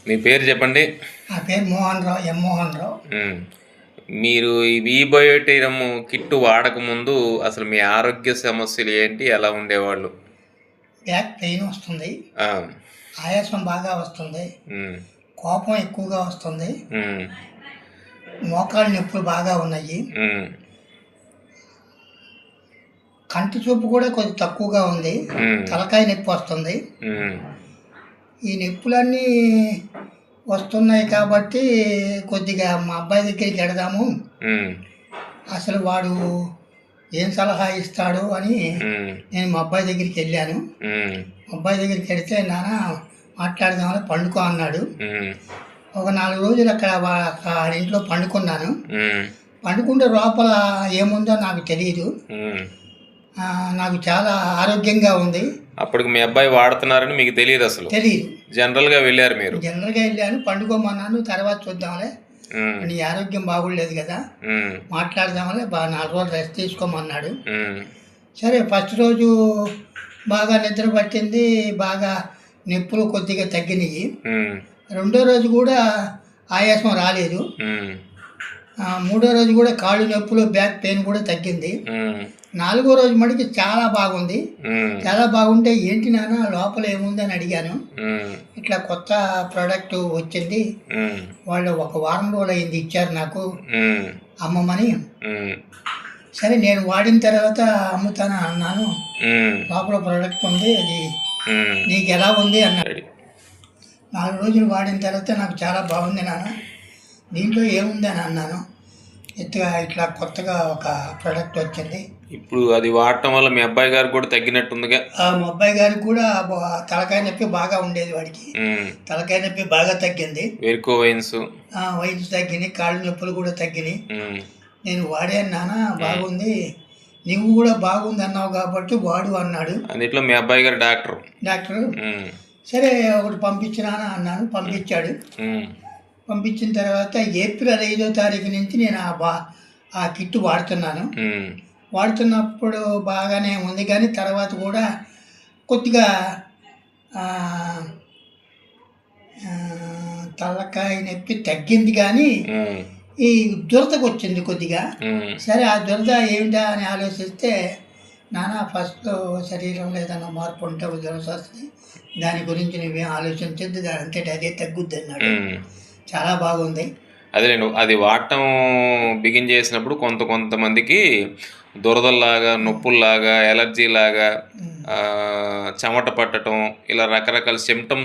మీ పేరు చెప్పండి. నా పేరు మోహన్ రావు, ఎం మోహన్ రావు. మ్. మీరు ఈ వీబయోటిరమ్ కిట్టు వాడకముందు అసలు మీ ఆరోగ్య సమస్యలు ఏంటి? ఎలా ఉండేవాళ్ళు? బ్యాక్ పెయిన్ వస్తుంది, ఆ, ఆయాసం బాగా వస్తుంది, మ్, కోపం ఎక్కువగా వస్తుంది, మ్, మోకాళ్ళ నొప్పులు బాగా ఉన్నాయి, మ్, కంటి చూపు కూడా కొద్ది తక్కువగా ఉంది, మ్, తలకాయ నొప్పి వస్తుంది. మ్, ఈ నొప్పులన్నీ వస్తున్నాయి కాబట్టి కొద్దిగా మా అబ్బాయి దగ్గరికి వెడదాము, మ్, అసలు వాడు ఏం సలహా ఇస్తాడు అని మ్, నేను మా అబ్బాయి దగ్గరికి వెళ్ళాను. మ్, మా అబ్బాయి దగ్గరికి వెళితే నాన్న మాట్లాడదామని పండుకో అన్నాడు. మ్, ఒక 4 రోజులు అక్కడ ఇంట్లో పండుకున్నాను. మ్, పండుకుంటే లోపల ఏముందో నాకు తెలియదు. మ్. నాకు చాలా ఆరోగ్యంగా ఉంది. అప్పటికి మీ అబ్బాయి వాడుతున్నారని మీకు తెలియదు అసలు? తెలియదు. జనరల్గా వెళ్ళారు మీరు? జనరల్గా వెళ్ళాను, పండుకోమన్నాను, తర్వాత చూద్దాంలే, మ్, నీ ఆరోగ్యం బాగుండలేదు కదా, మ్, మాట్లాడదాంలే, 4 రోజులు రెస్ట్ తీసుకోమన్నాడు. మ్, సరే, ఫస్ట్ రోజు బాగా నిద్ర పట్టింది, బాగా నొప్పులు కొద్దిగా తగ్గినాయి. మ్, రెండో రోజు కూడా ఆయాసం రాలేదు. మ్, మూడో రోజు కూడా కాళ్ళు నొప్పులు, బ్యాక్ పెయిన్ కూడా తగ్గింది. మ్, నాలుగో రోజు మటుకు చాలా బాగుంది. మ్, చాలా బాగుంటే ఏంటి నాన్న లోపల ఏముందని అడిగాను. మ్, ఇట్లా కొత్త ప్రోడక్ట్ వచ్చింది, మ్, వాళ్ళు 1 వారం రోజులు అయింది ఇచ్చారు నాకు మ్, అమ్మమని. మ్, సరే, నేను వాడిన తర్వాత అమ్ముతాను అన్నాను. మ్, లోపల ప్రోడక్ట్ ఉంది, అది మ్. నీకు ఎలా ఉంది అన్నాడు. రెడీ. 4 రోజులు వాడిన తర్వాత నాకు చాలా బాగుంది నాన్న, దీంట్లో ఏముంది అని అన్నాను. ఇట్లా కొత్తగా ఒక ప్రోడక్ట్ వచ్చింది. ఇప్పుడు అది వాడటం వల్ల మీ అబ్బాయి గారు కూడా తగ్గినట్టుందిగా? మా అబ్బాయి గారికి కూడా తలకాయ నొప్పి బాగా ఉండేది, వాడికి మ్. తలకాయ నొప్పి బాగా తగ్గింది, వెరికో వైన్స్. వయసు తగ్గినాయి, కాళ్ళు నొప్పులు కూడా తగ్గినాయి. మ్, నేను వాడాను నాన్న, బాగుంది, నువ్వు కూడా బాగుంది అన్నావు కాబట్టి వాడు అన్నాడు అన్నిట్లో మీ అబ్బాయి గారు డాక్టర్. డాక్టర్. మ్, సరే, ఒకటి పంపించినానా అన్నాను, పంపించాడు. మ్, పంపించిన తర్వాత ఏప్రిల్ 5వ తారీఖు నుంచి నేను ఆ కిట్ వాడుతున్నాను. మ్, వాడుతున్నప్పుడు బాగానే ఉంది, కానీ తర్వాత కూడా కొద్దిగా ఆ, ఆ, తలకాయ నొప్పి తగ్గింది, కానీ మ్, ఈ దురదకు వచ్చింది కొద్దిగా. మ్, సరే, ఆ దురద ఏమిటా అని ఆలోచిస్తే, నానా ఫస్ట్ శరీరంలో ఏదైనా మార్పు ఉంటే దురద వస్తుంది, దాని గురించి నువ్వేం ఆలోచించద్దు, దాని అంతటి అదే తగ్గుద్ది అన్నాడు. మ్. చాలా బాగుంది. అదే నేను అది వాడటం బిగిన్ చేసినప్పుడు కొంతమందికి దురదల్లాగా, నొప్పుల్లాగా, ఎలర్జీ లాగా, చెమట పట్టడం, ఇలా రకరకాల సిమ్టమ్స్